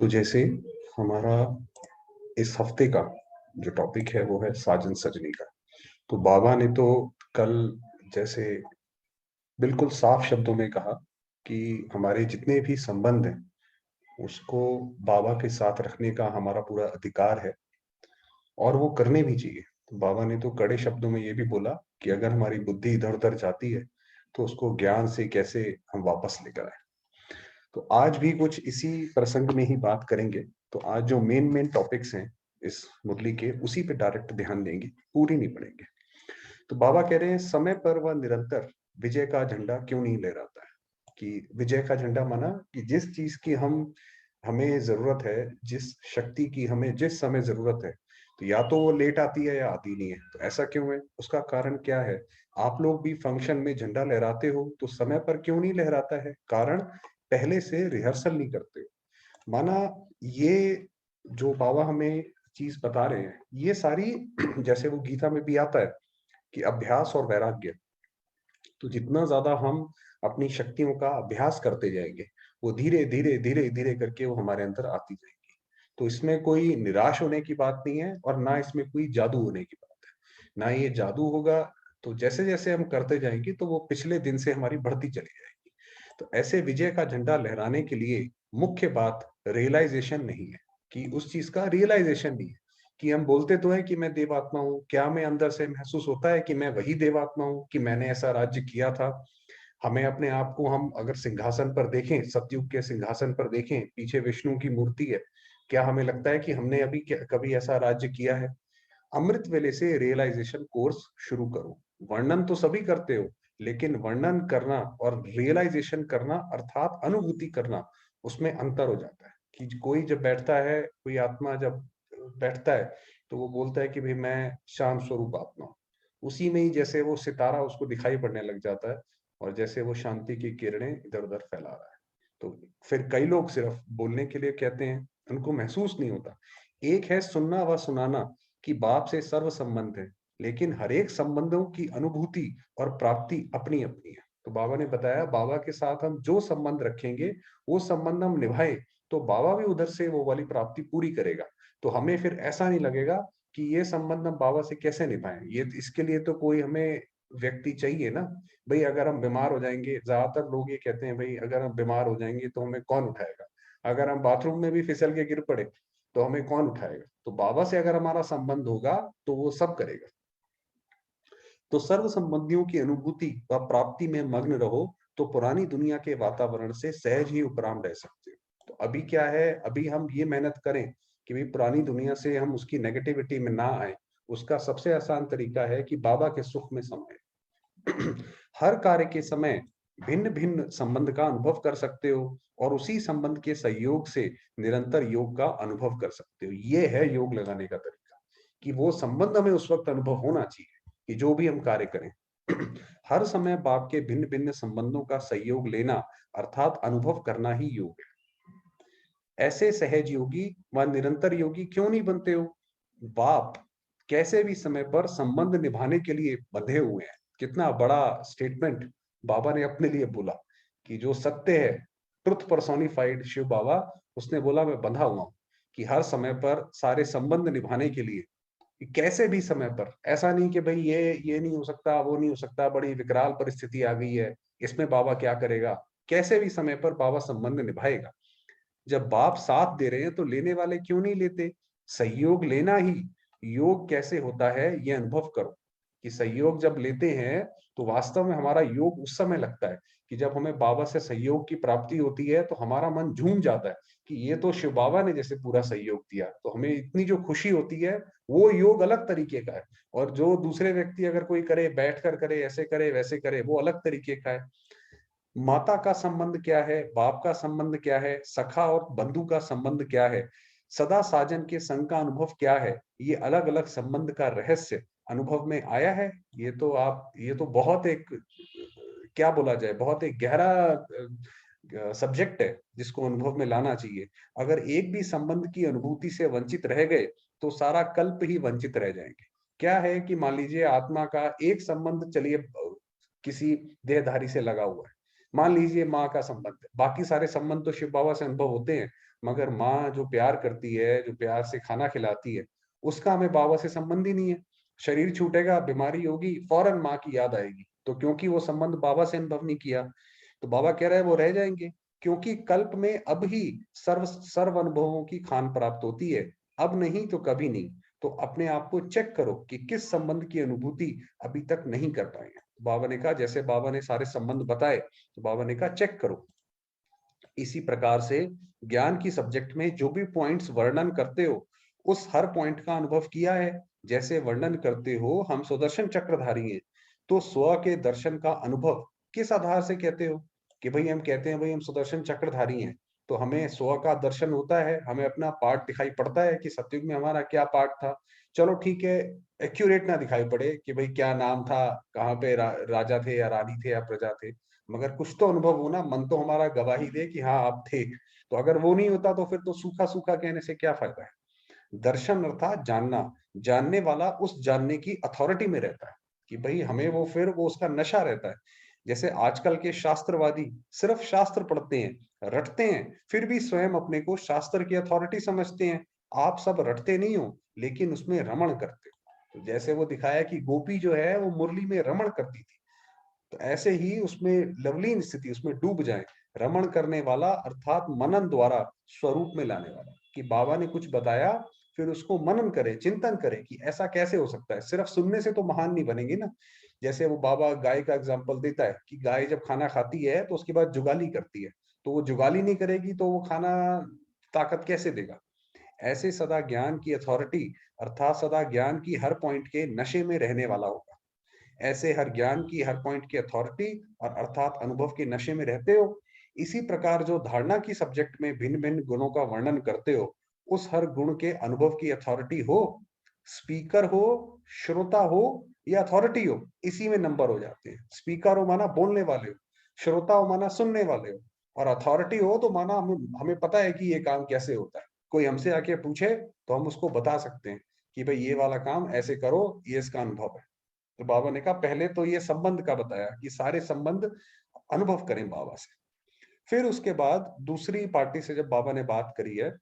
तो जैसे हमारा इस हफ्ते का जो टॉपिक है वो है साजन सजनी का। तो बाबा ने तो कल जैसे बिल्कुल साफ शब्दों में कहा कि हमारे जितने भी संबंध हैं उसको बाबा के साथ रखने का हमारा पूरा अधिकार है और वो करने भी चाहिए। तो बाबा ने तो कड़े शब्दों में ये भी बोला कि अगर हमारी बुद्धि इधर उधर जाती है तो उसको ज्ञान से कैसे हम वापस लेकर आए। तो आज भी कुछ इसी प्रसंग में ही बात करेंगे। तो आज जो मेन टॉपिक्स हैं इस मुरली के उसी पे डायरेक्ट ध्यान देंगे, पूरी नहीं पढ़ेंगे। तो बाबा कह रहे हैं समय पर वह निरंतर विजय का झंडा क्यों नहीं लहराता है। कि विजय का झंडा माना कि जिस चीज की हम हमें जरूरत है, जिस शक्ति की हमें जिस समय जरूरत है, तो या तो वो लेट आती है या आती नहीं है। तो ऐसा क्यों है, उसका कारण क्या है। आप लोग भी फंक्शन में झंडा लहराते हो तो समय पर क्यों नहीं लहराता है। कारण पहले से रिहर्सल नहीं करते हो। माना ये जो बाबा हमें चीज बता रहे हैं ये सारी जैसे वो गीता में भी आता है कि अभ्यास और वैराग्य। तो जितना ज्यादा हम अपनी शक्तियों का अभ्यास करते जाएंगे वो धीरे धीरे धीरे धीरे करके वो हमारे अंदर आती जाएगी। तो इसमें कोई निराश होने की बात नहीं है और ना इसमें कोई जादू होने की बात है। ना ये जादू होगा। तो जैसे जैसे हम करते जाएंगे तो वो पिछले दिन से हमारी बढ़ती चली जाएगी। तो ऐसे विजय का झंडा लहराने के लिए मुख्य बात रियलाइजेशन नहीं है। कि उस चीज का रियलाइजेशन नहीं है। कि हम बोलते तो है कि मैं देवात्मा हूँ, क्या मैं अंदर से महसूस होता है कि मैं वही देवात्मा हूँ, कि मैंने ऐसा राज्य किया था। हमें अपने आप को हम अगर सिंहासन पर देखें, सतयुग के सिंहासन पर देखें, पीछे विष्णु की मूर्ति है, क्या हमें लगता है कि हमने अभी कभी ऐसा राज्य किया है। अमृत वेले से रियलाइजेशन कोर्स शुरू करो। वर्णन तो सभी करते हो, लेकिन वर्णन करना और रियलाइजेशन करना अर्थात अनुभूति करना, उसमें अंतर हो जाता है। कि कोई जब बैठता है, कोई आत्मा जब बैठता है तो वो बोलता है कि भाई मैं शांत स्वरूप आत्मा हूँ। उसी में ही जैसे वो सितारा उसको दिखाई पड़ने लग जाता है और जैसे वो शांति की किरणें इधर उधर फैला रहा है। तो फिर कई लोग सिर्फ बोलने के लिए कहते हैं, उनको महसूस नहीं होता। एक है सुनना व सुनाना कि बाप से सर्व संबंध है, लेकिन हर एक संबंधों की अनुभूति और प्राप्ति अपनी अपनी है। तो बाबा ने बताया बाबा के साथ हम जो संबंध रखेंगे वो संबंध हम निभाएं तो बाबा भी उधर से वो वाली प्राप्ति पूरी करेगा। तो हमें फिर ऐसा नहीं लगेगा कि ये संबंध हम बाबा से कैसे निभाएं। ये इसके लिए तो कोई हमें व्यक्ति चाहिए ना। भाई अगर हम बीमार हो जाएंगे, ज्यादातर लोग ये कहते हैं भाई अगर हम बीमार हो जाएंगे तो हमें कौन उठाएगा। अगर हम बाथरूम में भी फिसल के गिर पड़े तो हमें कौन उठाएगा। तो बाबा से अगर हमारा संबंध होगा तो वो सब करेगा। तो सर्व संबंधियों की अनुभूति व प्राप्ति में मग्न रहो तो पुरानी दुनिया के वातावरण से सहज ही उपराम रह सकते हो। तो अभी क्या है, अभी हम ये मेहनत करें कि भाई पुरानी दुनिया से हम उसकी नेगेटिविटी में ना आए। उसका सबसे आसान तरीका है कि बाबा के सुख में समय हर कार्य के समय भिन्न भिन्न संबंध का अनुभव कर सकते हो और उसी संबंध के सहयोग से निरंतर योग का अनुभव कर सकते हो। ये है योग लगाने का तरीका। कि वो संबंध हमें उस वक्त अनुभव होना चाहिए कि जो भी हम कार्य करें हर समय बाप के भिन्न भिन्न संबंधों का सहयोग लेना अर्थात अनुभव करना ही योग है। ऐसे सहज योगी व निरंतर योगी क्यों नहीं बनते हो। बाप कैसे भी समय पर संबंध निभाने के लिए बंधे हुए हैं। कितना बड़ा स्टेटमेंट बाबा ने अपने लिए बोला। कि जो सत्य है, ट्रुथ पर्सोनिफाइड शिव बाबा, उसने बोला मैं बंधा हुआ हूं कि हर समय पर सारे संबंध निभाने के लिए, कि कैसे भी समय पर। ऐसा नहीं कि भाई ये नहीं हो सकता, वो नहीं हो सकता, बड़ी विकराल परिस्थिति आ गई है, इसमें बाबा क्या करेगा। कैसे भी समय पर बाबा संबंध निभाएगा। जब बाप साथ दे रहे हैं तो लेने वाले क्यों नहीं लेते। सहयोग लेना ही योग कैसे होता है ये अनुभव करो। कि सहयोग जब लेते हैं तो वास्तव में हमारा योग उस समय लगता है कि जब हमें बाबा से सहयोग की प्राप्ति होती है तो हमारा मन झूम जाता है कि ये तो शिव बाबा ने जैसे पूरा सहयोग दिया। तो हमें इतनी जो खुशी होती है वो योग अलग तरीके का है। और जो दूसरे व्यक्ति अगर कोई करे, बैठ कर करे, ऐसे करे वैसे करे, वो अलग तरीके का है। माता का संबंध क्या है, बाप का संबंध क्या है, सखा और बंधु का संबंध क्या है, सदा साजन के संग का अनुभव क्या है। ये अलग अलग संबंध का रहस्य अनुभव में आया है। ये तो बहुत एक क्या बोला जाए, बहुत एक गहरा सब्जेक्ट है जिसको अनुभव में लाना चाहिए। अगर एक भी संबंध की अनुभूति से वंचित रह गए तो सारा कल्प ही वंचित रह जाएंगे। क्या है कि मान लीजिए आत्मा का एक संबंध, चलिए किसी देहधारी से लगा हुआ है। मान लीजिए माँ का संबंध है, बाकी सारे संबंध तो शिव बाबा से अनुभव होते हैं। मगर माँ जो प्यार करती है, जो प्यार से खाना खिलाती है, उसका हमें बाबा से संबंध ही नहीं है। शरीर छूटेगा, बीमारी होगी, फौरन माँ की याद आएगी, तो क्योंकि वो संबंध बाबा से अनुभव नहीं किया, तो बाबा कह रहे हैं वो रह जाएंगे। क्योंकि कल्प में अब ही सर्व सर्व अनुभवों की खान प्राप्त होती है, अब नहीं तो कभी नहीं। तो अपने आप को चेक करो कि किस संबंध की अनुभूति अभी तक नहीं कर पाए हैं। बाबा ने कहा, जैसे बाबा ने सारे संबंध बताए, तो बाबा ने कहा चेक करो। इसी प्रकार से ज्ञान की सब्जेक्ट में जो भी पॉइंट्स वर्णन करते हो, उस हर पॉइंट का अनुभव किया है। जैसे वर्णन करते हो हम सुदर्शन चक्रधारी हैं, तो स्व के दर्शन का अनुभव किस आधार से कहते हो? कि भाई हम कहते हैं भाई हम सुदर्शन चक्रधारी हैं, तो हमें स्व का दर्शन होता है, हमें अपना पार्ट दिखाई पड़ता है कि सतयुग में हमारा क्या पार्ट था। चलो ठीक है, एक्यूरेट ना दिखाई पड़े कि भाई क्या नाम था, कहाँ पे राजा थे या रानी थे या प्रजा थे, मगर कुछ तो अनुभव हो ना, मन तो हमारा गवाही दे कि हाँ आप थे। तो अगर वो नहीं होता तो फिर तो सूखा सूखा कहने से क्या फायदा है। दर्शन अर्थात जानना, जानने वाला उस जानने की अथॉरिटी में रहता है कि भाई हमें वो, फिर वो उसका नशा रहता है। जैसे आजकल के शास्त्रवादी सिर्फ शास्त्र पढ़ते हैं, रटते हैं, फिर भी स्वयं अपने को शास्त्र की अथॉरिटी समझते हैं। आप सब रटते नहीं हो, लेकिन उसमें रमण करते हो। तो जैसे वो दिखाया कि गोपी जो है वो मुरली में रमण करती थी, तो ऐसे ही उसमें लवलीन स्थिति, उसमें डूब जाए। रमण करने वाला अर्थात मनन द्वारा स्वरूप में लाने वाला, कि बाबा ने कुछ बताया, फिर उसको मनन करे, चिंतन करे कि ऐसा कैसे हो सकता है। सिर्फ सुनने से तो महान नहीं बनेंगे ना। जैसे वो बाबा गाय का एग्जाम्पल देता है कि गाय जब खाना खाती है तो उसके बाद जुगाली करती है, तो वो जुगाली नहीं करेगी तो वो खाना ताकत कैसे देगा। ऐसे सदा ज्ञान की अथॉरिटी, अर्थात सदा ज्ञान की हर पॉइंट के नशे में रहने वाला होगा। ऐसे हर ज्ञान की हर पॉइंट की अथॉरिटी और अर्थात अनुभव के नशे में रहते हो। इसी प्रकार जो धारणा की सब्जेक्ट में भिन्न भिन्न गुणों का वर्णन करते हो, उस हर गुण के अनुभव की अथॉरिटी हो, स्पीकर हो, श्रोता हो या अथॉरिटी हो, इसी में नंबर हो जाते हैं। स्पीकर हो माना बोलने वाले हो, श्रोता हो माना सुनने वाले हो, और अथॉरिटी हो तो माना हमें पता है कि ये काम कैसे होता है। कोई हमसे आके पूछे तो हम उसको बता सकते हैं कि भाई ये वाला काम ऐसे करो, ये इसका अनुभव है। तो बाबा ने कहा पहले तो ये संबंध का बताया कि सारे संबंध अनुभव करें बाबा से। फिर उसके बाद दूसरी पार्टी से जब बाबा ने बात करी है,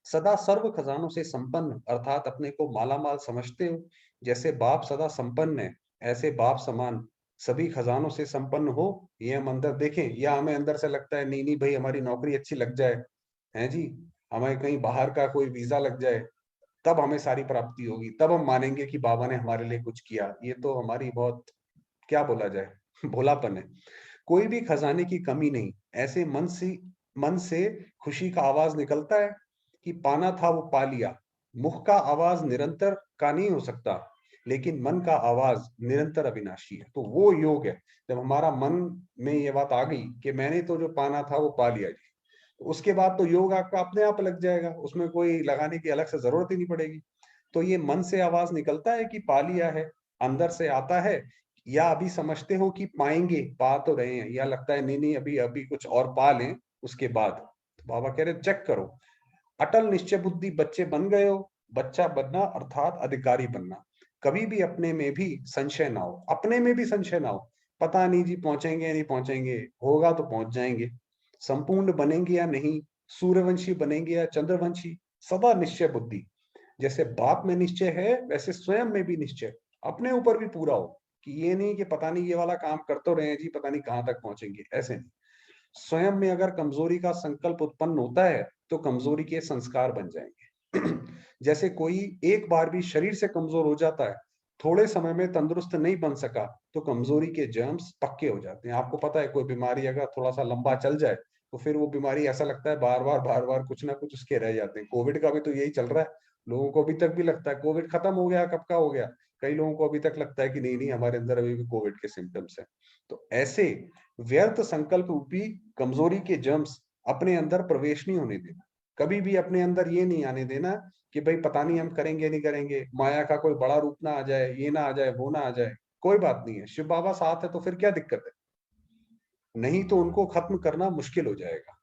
सदा सर्व खजानों से संपन्न अर्थात अपने को माला माल समझते हो। जैसे बाप सदा संपन्न है, ऐसे बाप समान सभी खजानों से संपन्न हो। ये हम अंदर देखें, या हमें अंदर से लगता है नहीं नहीं भाई हमारी नौकरी अच्छी लग जाए, है जी, हमें कहीं बाहर का कोई वीजा लग जाए, तब हमें सारी प्राप्ति होगी, तब हम मानेंगे कि बाबा ने हमारे लिए कुछ किया। ये तो हमारी बहुत, क्या बोला जाए, भोलापन है। कोई भी खजाने की कमी नहीं। ऐसे मन से खुशी का आवाज निकलता है कि पाना था वो पा लिया। मुख का आवाज निरंतर का नहीं हो सकता, लेकिन मन का आवाज निरंतर अविनाशी है। तो वो योग है, जब हमारा मन में ये बात आ गई कि मैंने तो जो पाना था वो पा लिया जी, तो उसके बाद तो योग आपका अपने आप लग जाएगा, उसमें कोई लगाने की अलग से जरूरत ही नहीं पड़ेगी। तो ये मन से आवाज निकलता है कि पा लिया है, अंदर से आता है, या अभी समझते हो कि पाएंगे, पा तो रहे हैं, या लगता है नहीं नहीं अभी अभी कुछ और पा लें उसके बाद। तो बाबा कह रहे चेक करो, अटल निश्चय बुद्धि बच्चे बन गए हो। बच्चा बनना अर्थात अधिकारी बनना। कभी भी अपने में भी संशय ना हो, अपने में भी संशय ना हो, पता नहीं जी पहुंचेंगे या नहीं पहुंचेंगे, होगा तो पहुंच जाएंगे। संपूर्ण बनेंगे या नहीं, सूर्यवंशी बनेंगे या चंद्रवंशी, सदा निश्चय बुद्धि। जैसे बाप में निश्चय है, वैसे स्वयं में भी निश्चय अपने ऊपर भी पूरा हो, कि ये नहीं कि पता नहीं ये वाला काम कर तो रहे हैं जी, पता नहीं कहाँ तक पहुंचेंगे, ऐसे नहीं। स्वयं में अगर कमजोरी का संकल्प उत्पन्न होता है तो कमजोरी के संस्कार बन जाएंगे। जैसे कोई एक बार भी शरीर से कमजोर हो जाता है, थोड़े समय में तंदुरुस्त नहीं बन सका, तो कमजोरी के जर्म्स पक्के हो जाते हैं। आपको पता है कोई बीमारी अगर थोड़ा सा लंबा चल जाए, तो फिर वो बीमारी ऐसा लगता है बार बार कुछ ना कुछ उसके रह जाते हैं। कोविड का भी तो यही चल रहा है, लोगों को अभी तक भी लगता है कोविड खत्म हो गया, कब का हो गया। कई लोगों को अभी तक लगता है कि नहीं नहीं हमारे अंदर अभी भी कोविड के सिम्टम्स हैं। तो ऐसे व्यर्थ संकल्प रूपी कमजोरी के जर्म्स अपने अंदर प्रवेश नहीं होने देना। कभी भी अपने अंदर ये नहीं आने देना कि भाई पता नहीं हम करेंगे नहीं करेंगे, माया का कोई बड़ा रूप ना आ जाए, ये ना आ जाए, वो ना आ जाए। कोई बात नहीं है, शिव बाबा साथ है तो फिर क्या दिक्कत है, नहीं तो उनको खत्म करना मुश्किल हो जाएगा।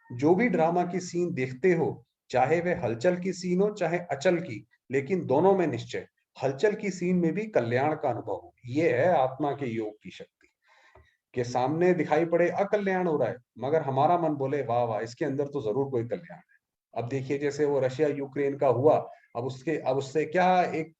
जो भी ड्रामा की सीन देखते हो, चाहे वह हलचल की सीन हो चाहे अचल की, लेकिन दोनों में निश्चय, हलचल की सीन में भी कल्याण का अनुभव हो। ये है आत्मा के योग की शक्ति। कि सामने दिखाई पड़े अकल्याण हो रहा है, मगर हमारा मन बोले वाह वाह, इसके अंदर तो जरूर कोई कल्याण है। अब देखिए जैसे वो रशिया यूक्रेन का हुआ, अब उससे क्या एक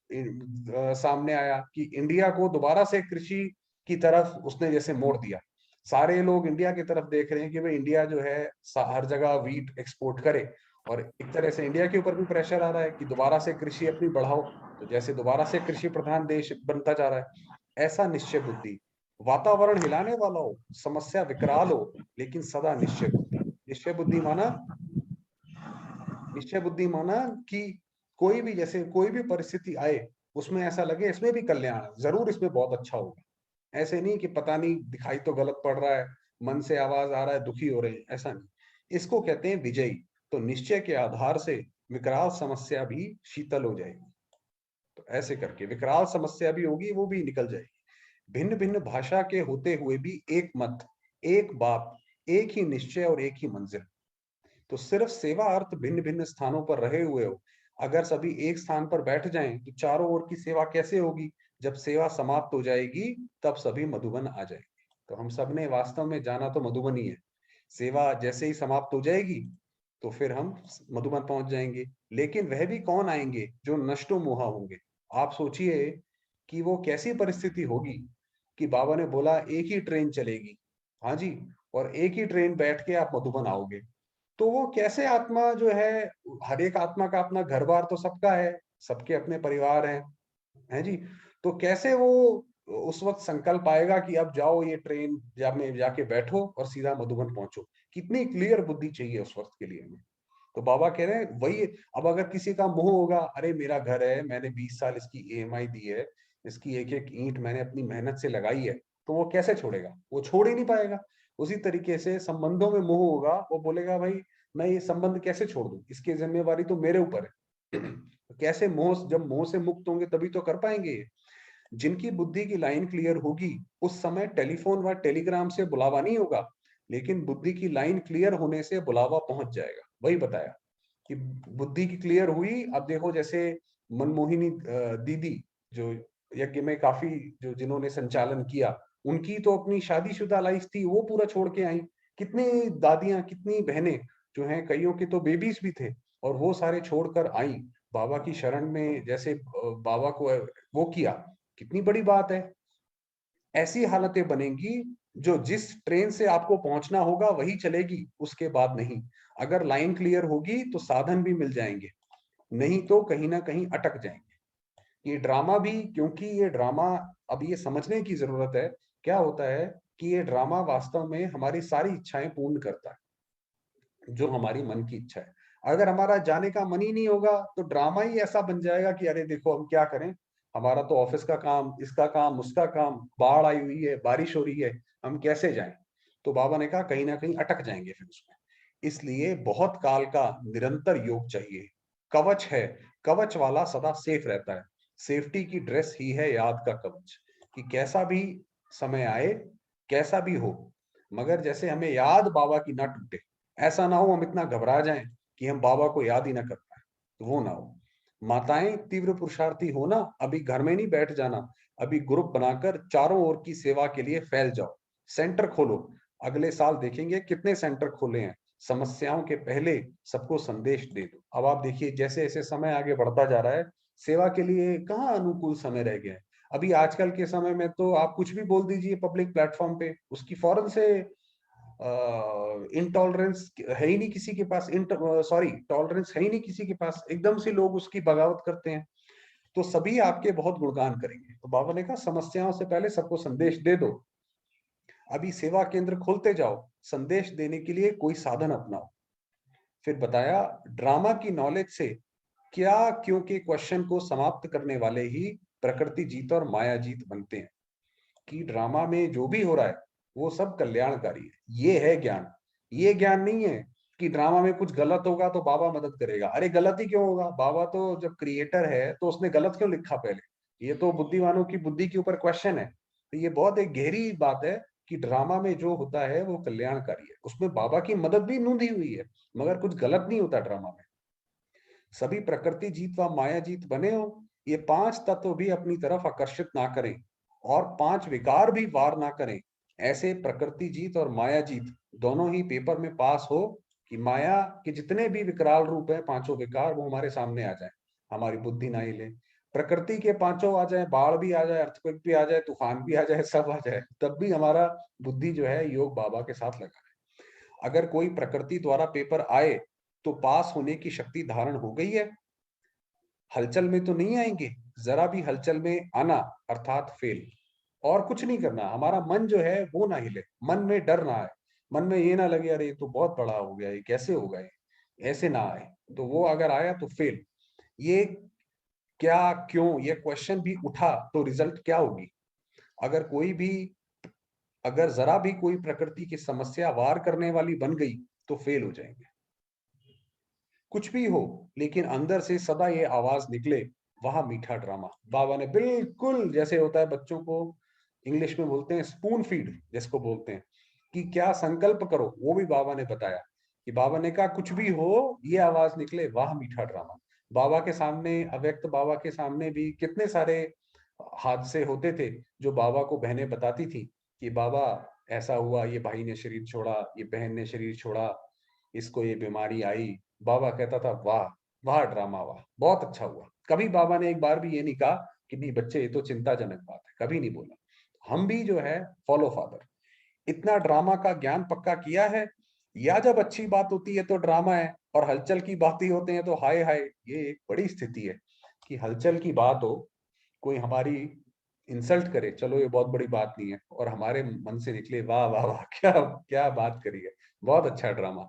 सामने आया कि इंडिया को दोबारा से कृषि की तरफ उसने जैसे मोड़ दिया। सारे लोग इंडिया की तरफ देख रहे हैं कि भाई इंडिया जो है हर जगह वीट एक्सपोर्ट करे, और एक तरह से इंडिया के ऊपर भी प्रेशर आ रहा है कि दोबारा से कृषि अपनी बढ़ाओ। तो जैसे दोबारा से कृषि प्रधान देश बनता जा रहा है, ऐसा निश्चय बुद्धि, वातावरण हिलाने वाला हो, समस्या विकराल हो, लेकिन सदा निश्चय बुद्धि। निश्चय बुद्धि माना, निश्चय बुद्धि माना कि कोई भी जैसे कोई भी परिस्थिति आए, उसमें ऐसा लगे इसमें भी कल्याण है, जरूर इसमें बहुत अच्छा होगा। ऐसे नहीं कि पता नहीं दिखाई तो गलत पड़ रहा है, मन से आवाज आ रहा है, दुखी हो रहे हैं, ऐसा नहीं। इसको कहते हैं विजयी। तो निश्चय के आधार से विकराल समस्या भी शीतल हो जाएगी। तो ऐसे करके विकराल समस्या भी होगी, वो भी निकल जाएगी। भिन्न भिन्न भाषा के होते हुए भी एक मत, एक बात, एक ही निश्चय और एक ही मंजिल। तो सिर्फ सेवा अर्थ भिन्न भिन्न स्थानों पर रहे हुए हो, अगर सभी एक स्थान पर बैठ जाएं तो चारों ओर की सेवा कैसे होगी? जब सेवा समाप्त हो जाएगी तब सभी मधुबन आ जाएंगे। तो हम सब ने वास्तव में जाना तो मधुबन ही है। सेवा जैसे ही समाप्त हो जाएगी तो फिर हम मधुबन पहुंच जाएंगे। लेकिन वह भी कौन आएंगे? जो नष्टो मोहा होंगे। आप सोचिए कि वो कैसी परिस्थिति होगी कि बाबा ने बोला एक ही ट्रेन चलेगी, हाँ जी, और एक ही ट्रेन बैठ के आप मधुबन आओगे। तो वो कैसे आत्मा जो है, हर एक आत्मा का अपना घर बार तो सबका है, सबके अपने परिवार हैं, है जी। तो कैसे वो उस वक्त संकल्प आएगा कि अब जाओ ये ट्रेन में जाके बैठो और सीधा मधुबन पहुंचो? कितनी क्लियर बुद्धि चाहिए उस वक्त के लिए हमें। तो बाबा कह रहे हैं वही। अब अगर किसी का मोह होगा, अरे मेरा घर है, मैंने 20 साल इसकी ईएमआई दी है, इसकी एक एक ईंट मैंने अपनी मेहनत से लगाई है, तो वो कैसे छोड़ेगा? वो छोड़ ही नहीं पाएगा। उसी तरीके से संबंधों में मोह होगा, वो बोलेगा भाई मैं ये संबंध कैसे छोड़ दूं, इसकी जिम्मेवारी तो मेरे ऊपर है। कैसे मोह, जब मोह से मुक्त होंगे तभी तो कर पाएंगे ये। जिनकी बुद्धि की लाइन क्लियर होगी, उस समय टेलीफोन व टेलीग्राम से बुलावा नहीं होगा, लेकिन बुद्धि की लाइन क्लियर होने से बुलावा पहुंच जाएगा। वही बताया कि बुद्धि की क्लियर हुई। अब देखो जैसे मनमोहिनी दीदी, जो यज्ञ में काफी जो जिन्होंने संचालन किया, उनकी तो अपनी शादीशुदा लाइफ थी, वो पूरा छोड़ के आई। कितनी दादियां, कितनी बहनें जो हैं, कईयों के तो बेबीज भी थे, और वो सारे छोड़कर आई बाबा की शरण में, जैसे बाबा को वो किया। कितनी बड़ी बात है। ऐसी हालतें बनेंगी जो जिस ट्रेन से आपको पहुंचना होगा वही चलेगी, उसके बाद नहीं। अगर लाइन क्लियर होगी तो साधन भी मिल जाएंगे, नहीं तो कहीं ना कहीं अटक जाएंगे। ये ड्रामा भी, क्योंकि ये ड्रामा, अब ये समझने की जरूरत है क्या होता है कि ये ड्रामा वास्तव में हमारी सारी इच्छाएं पूर्ण करता है, जो हमारी मन की इच्छा है। अगर हमारा जाने का मन ही नहीं होगा तो ड्रामा ही ऐसा बन जाएगा कि अरे देखो हम क्या करें, हमारा तो ऑफिस का काम, इसका काम, उसका काम, बाढ़ आई हुई है, बारिश हो रही है, हम कैसे जाएं? तो बाबा ने कहा कहीं ना कहीं अटक जाएंगे फिर उसमें। इसलिए बहुत काल का निरंतर योग चाहिए। कवच है, कवच वाला सदा सेफ रहता है। सेफ्टी की ड्रेस ही है याद का कवच, कि कैसा भी समय आए, कैसा भी हो, मगर जैसे हमें याद बाबा की ना टूटे। ऐसा ना हो हम इतना घबरा जाएं कि हम बाबा को याद ही ना कर पाए, तो वो ना हो। माताएं तीव्र पुरुषार्थी हो ना, अभी घर में नहीं बैठ जाना, अभी ग्रुप बनाकर चारों ओर की सेवा के लिए फैल जाओ। सेंटर खोलो, अगले साल देखेंगे कितने सेंटर खोले हैं। समस्याओं के पहले सबको संदेश दे दो। अब आप देखिए जैसे जैसे समय आगे बढ़ता जा रहा है, सेवा के लिए कहाँ अनुकूल समय रह गया है। अभी आजकल के समय में तो आप कुछ भी बोल दीजिए पब्लिक प्लेटफॉर्म पे, उसकी फौरन से इंटॉलरेंस है ही नहीं किसी के पास, सॉरी टॉलरेंस है ही नहीं किसी के पास, एकदम से लोग उसकी बगावत करते हैं। तो सभी आपके बहुत गुणगान करेंगे। तो बाबा ने कहा समस्याओं से पहले सबको संदेश दे दो। अभी सेवा केंद्र खोलते जाओ, संदेश देने के लिए कोई साधन अपनाओ। फिर बताया ड्रामा की नॉलेज से क्या, क्योंकि क्वेश्चन को समाप्त करने वाले ही प्रकृति जीत और माया जीत बनते हैं। कि ड्रामा में जो भी हो रहा है वो सब कल्याणकारी है, ये है ज्ञान। ये ज्ञान नहीं है कि ड्रामा में कुछ गलत होगा तो बाबा मदद करेगा। अरे गलत ही क्यों होगा, बाबा तो जब क्रिएटर है तो उसने गलत क्यों लिखा पहले? ये तो बुद्धिमानों की बुद्धि के ऊपर क्वेश्चन है। तो ये बहुत एक गहरी बात है कि ड्रामा में जो होता है वो कल्याणकारी है, उसमें बाबा की मदद भी नूंधी हुई है, मगर कुछ गलत नहीं होता ड्रामा में। सभी प्रकृति जीत व माया जीत बने हो, ये पांच तत्व भी अपनी तरफ आकर्षित ना करें, और पांच विकार भी वार ना करें, ऐसे प्रकृति जीत और माया जीत दोनों ही पेपर में पास हो कि माया के जितने भी विकराल रूप है, पांचों विकार, वो हमारे सामने आ जाए, हमारी बुद्धि ना हिले। प्रकृति के पांचों आ जाए, बाढ़ भी आ जाए, अर्थक्वेक भी आ जाए, तूफान भी आ जाए, सब आ जाए, तब भी हमारा बुद्धि जो है योग बाबा के साथ लगा है। अगर कोई प्रकृति द्वारा पेपर आए तो पास होने की शक्ति धारण हो गई है, हलचल में तो नहीं आएंगे। जरा भी हलचल में आना अर्थात फेल। और कुछ नहीं करना, हमारा मन जो है वो ना हिले, मन में डर ना आए, मन में ये ना लगे अरे ये तो बहुत बड़ा हो गया, ये कैसे होगा, ये ऐसे ना आए। तो वो अगर आया तो फेल। ये क्या, क्यों, ये क्वेश्चन भी उठा तो रिजल्ट क्या होगी। अगर कोई भी, अगर जरा भी कोई प्रकृति की समस्या वार करने वाली बन गई तो फेल हो जाएंगे। कुछ भी हो, लेकिन अंदर से सदा ये आवाज निकले, वहां मीठा ड्रामा। बाबा ने बिल्कुल जैसे होता है बच्चों को, इंग्लिश में बोलते हैं स्पून फीड जिसको बोलते हैं, कि क्या संकल्प करो, वो भी बाबा ने बताया। कि बाबा ने कहा कुछ भी हो, ये आवाज निकले, वाह मीठा ड्रामा। बाबा के सामने, अव्यक्त बाबा के सामने भी कितने सारे हादसे होते थे, जो बाबा को बहनें बताती थी कि बाबा ऐसा हुआ, ये भाई ने शरीर छोड़ा, ये बहन ने शरीर छोड़ा, इसको ये बीमारी आई। बाबा कहता था वाह, वाह ड्रामा, वाह बहुत अच्छा हुआ। कभी बाबा ने एक बार भी ये नहीं कहा कि नहीं बच्चे ये तो चिंताजनक बात है, कभी नहीं बोला। हम भी जो है फॉलो फादर, इतना ड्रामा का ज्ञान पक्का किया है, या जब अच्छी बात होती है तो ड्रामा है, और हलचल की बात ही होते हैं तो हाय हाय। ये एक बड़ी स्थिति है कि हलचल की बात हो, कोई हमारी इंसल्ट करे, चलो ये बहुत बड़ी बात नहीं है, और हमारे मन से निकले वाह वाह वाह, क्या क्या बात करी है, बहुत अच्छा ड्रामा।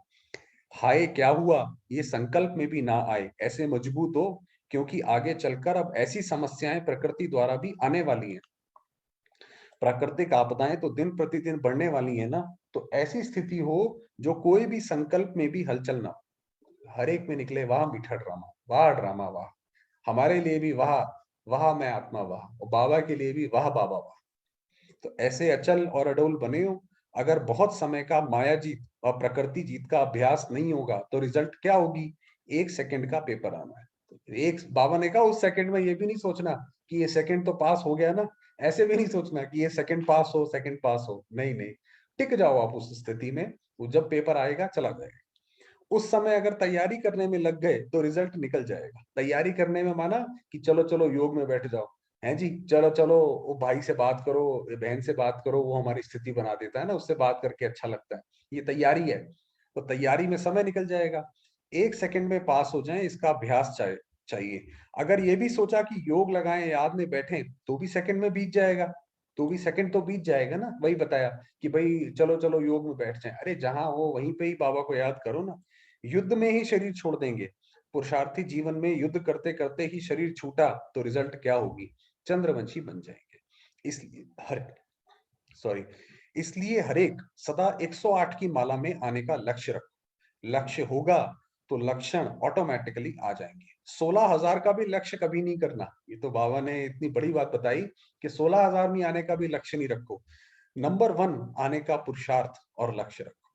हाय क्या हुआ, ये संकल्प में भी ना आए, ऐसे मजबूत हो, क्योंकि आगे चलकर अब ऐसी समस्याएं प्रकृति द्वारा भी आने वाली हैं। प्राकृतिक आपदाएं तो दिन प्रतिदिन बढ़ने वाली है ना। तो ऐसी स्थिति हो जो कोई भी संकल्प में भी हलचल ना हो। हर एक में निकले वाह मीठा ड्रामा, वाह ड्रामा वाह। हमारे लिए भी वाह, वाह मैं आत्मा वाह, और बाबा के लिए भी वाह बाबा वाह। तो ऐसे अचल और अडोल बने हो। अगर बहुत समय का माया जीत और प्रकृति जीत का अभ्यास नहीं होगा तो रिजल्ट क्या होगी, एक सेकंड का पेपर आना है। तो एक बाबा ने कहा उस सेकंड में ये भी नहीं सोचना कि ये सेकंड तो पास हो गया ना, ऐसे भी नहीं सोचना कि ये सेकंड पास हो, सेकंड पास हो, नहीं नहीं। टिक जाओ आप उस स्थिति में, वो जब पेपर आएगा चला जाएगा। उस समय अगर तैयारी करने में लग गए तो रिजल्ट निकल जाएगा। तैयारी करने में माना कि चलो चलो योग में बैठ जाओ, है जी, चलो चलो वो भाई से बात करो, बहन से बात करो, वो हमारी स्थिति बना देता है ना, उससे बात करके अच्छा लगता है, ये तैयारी है। तो तैयारी में समय निकल जाएगा। एक सेकंड में पास हो जाए, इसका अभ्यास चाहिए। अगर ये भी सोचा कि योग लगाएं, याद में बैठे, तो भी सेकंड में बीत जाएगा। तो भी सेकंड तो बीत जाएगा ना। वही बताया कि भाई चलो चलो योग में बैठ जाए, अरे जहां हो वहीं पे ही बाबा को याद करो ना। युद्ध में ही शरीर छोड़ देंगे। पुरुषार्थी जीवन में युद्ध करते करते ही शरीर छूटा तो रिजल्ट क्या होगी, चंद्रवंशी बन जाएंगे। इसलिए हर सॉरी इसलिए हरेक सदा 108 की माला में आने का लक्ष्य रखो। लक्ष्य होगा तो लक्षण ऑटोमेटिकली आ जाएंगे। 16,000 का भी लक्ष्य कभी नहीं करना। ये तो बाबा ने इतनी बड़ी बात बताई कि 16,000 में आने का भी लक्ष्य नहीं रखो। नंबर 1 आने का पुरुषार्थ और लक्ष्य रखो।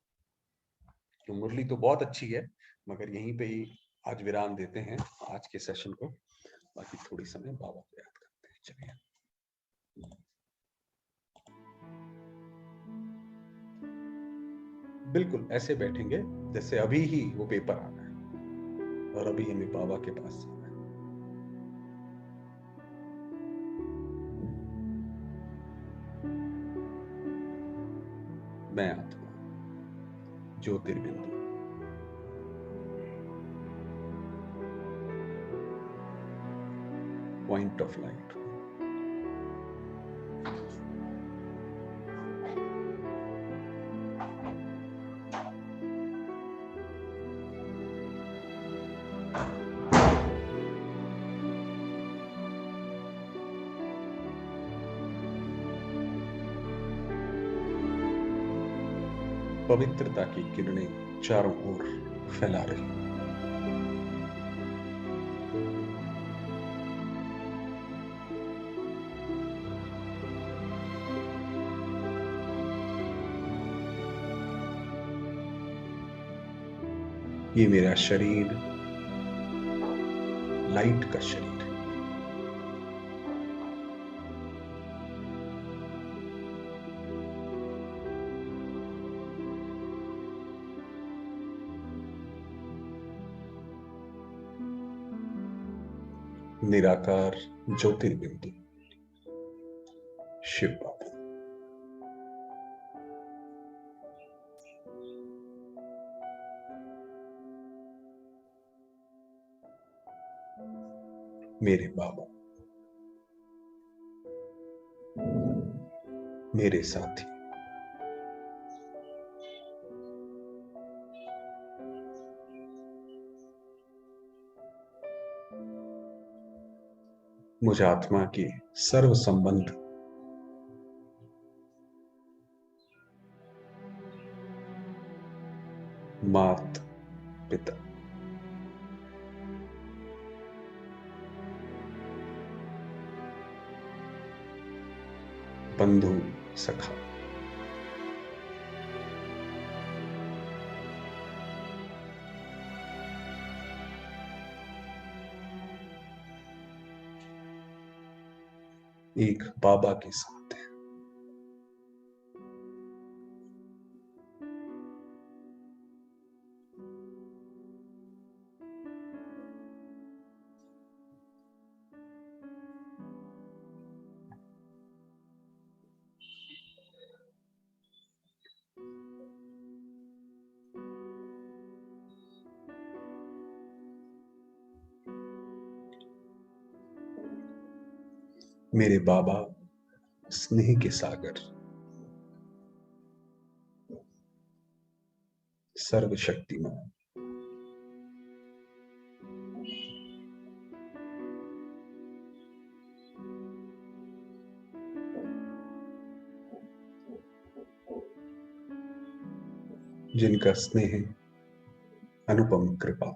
तो मुरली तो बहुत अच्छी है, मगर यहीं पे ही आज विराम देते हैं आज के सेशन को। बाकी थोड़ी समय बाबा को याद करते हैं। चलिए, बिल्कुल ऐसे बैठेंगे जैसे अभी ही वो पेपर आना है और अभी हमें बाबा के पास जाना है। मैं आत्मा, ज्योतिर्बिंदु, पॉइंट ऑफ लाइट। पवित्रता की किरणें चारों ओर फैला रही। ये मेरा शरीर लाइट का शरीर है। निराकार ज्योतिर्बिंदु शिव बाबा। मेरे बाबा, मेरे साथी, मुझ आत्मा की सर्व संबंध मात पिता, बंधु सखा, एक बाबा के साथ है। मेरे बाबा स्नेह के सागर, सर्वशक्तिमान, जिनका स्नेह अनुपम कृपा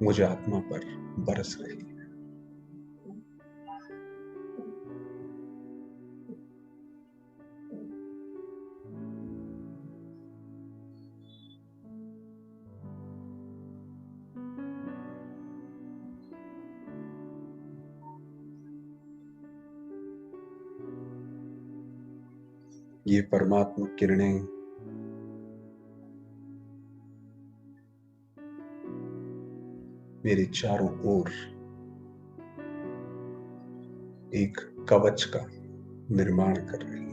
मुझे आत्मा पर बरस रही है। ये परमात्मा किरणें मेरे चारों ओर एक कवच का निर्माण कर रही है।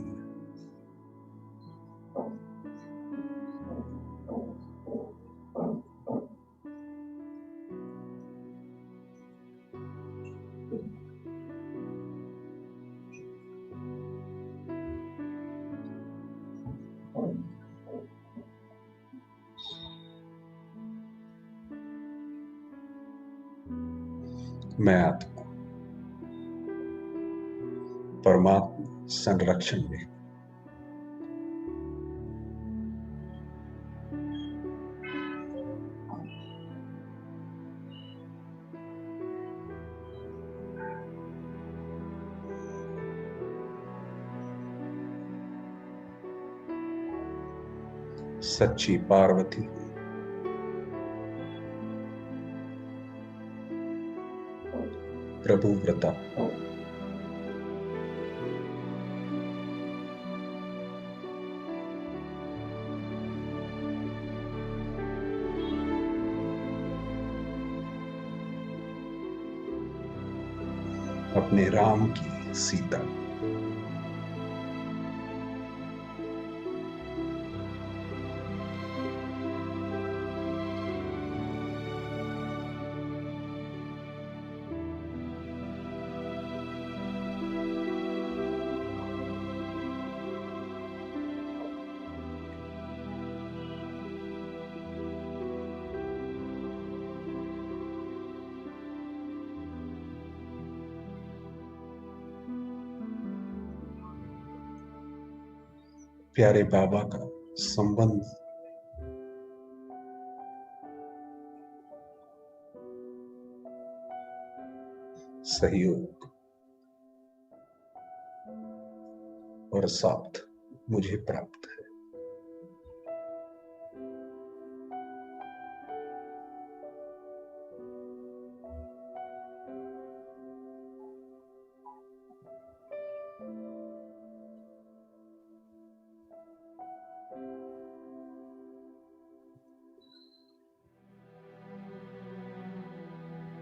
मैं आत्मा परमात्मा संरक्षण में सच्ची पार्वती हूं, प्रभु व्रता, अपने राम की सीता, प्यारे बाबा का संबंध सहयोग और साथ मुझे प्राप्त है।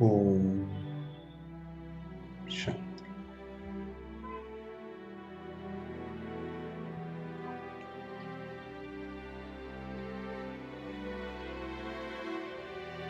ओम